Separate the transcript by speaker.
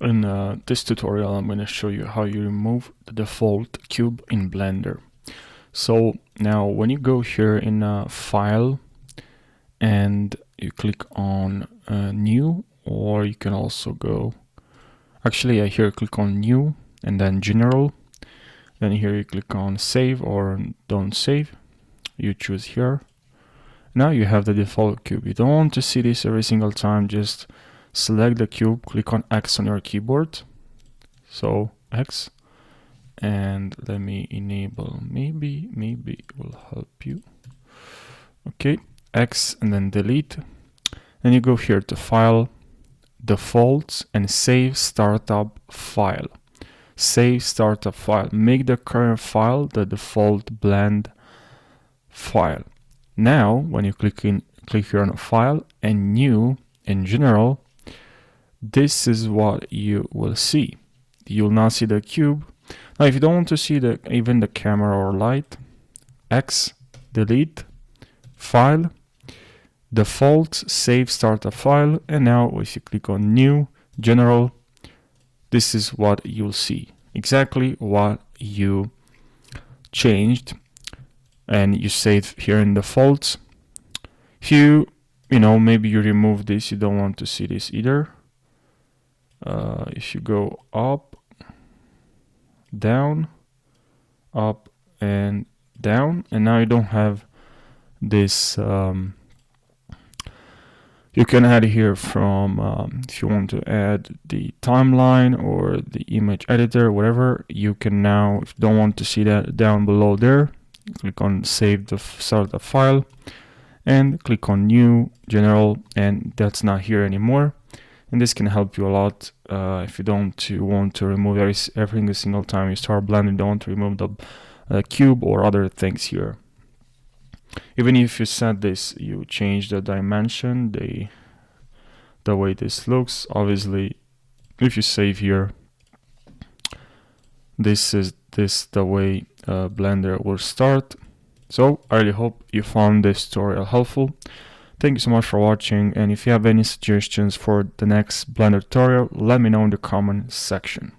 Speaker 1: In this tutorial, I'm going to show you how you remove the default cube in Blender. So now when you go here in File and you click on New, or you can also go, actually I here click on New and then General. Then here you click on Save or Don't Save. You choose here. Now you have the default cube. You don't want to see this every single time. Just select the cube, click on X on your keyboard. So X, and let me enable, maybe it will help you. Okay, X and then delete. Then you go here to File, Defaults, and Save Startup File. Save Startup File. Make the current file the default blend file. Now, when you click here on File and New in General, this is what you will see. You will not see the cube. Now, if you don't want to see even the camera or light, X, delete, File, Defaults, Save Startup File, and now if you click on New, General, this is what you'll see. Exactly what you changed, and you save here in Defaults. If you maybe you remove this, you don't want to see this either. If you go up, down, up and down, and now you don't have this. You can add here from if you want to add the timeline or the image editor, whatever. You can now, if you don't want to see that down below there, click on Save the startup file and click on New, General, and that's not here anymore. And this can help you a lot if you don't want to remove every single time you start blending. You don't want to remove the cube or other things here. Even if you set this, you change the dimension, the way this looks. Obviously, if you save here, this is the way Blender will start. So I really hope you found this tutorial helpful. Thank you so much for watching, and if you have any suggestions for the next Blender tutorial, let me know in the comment section.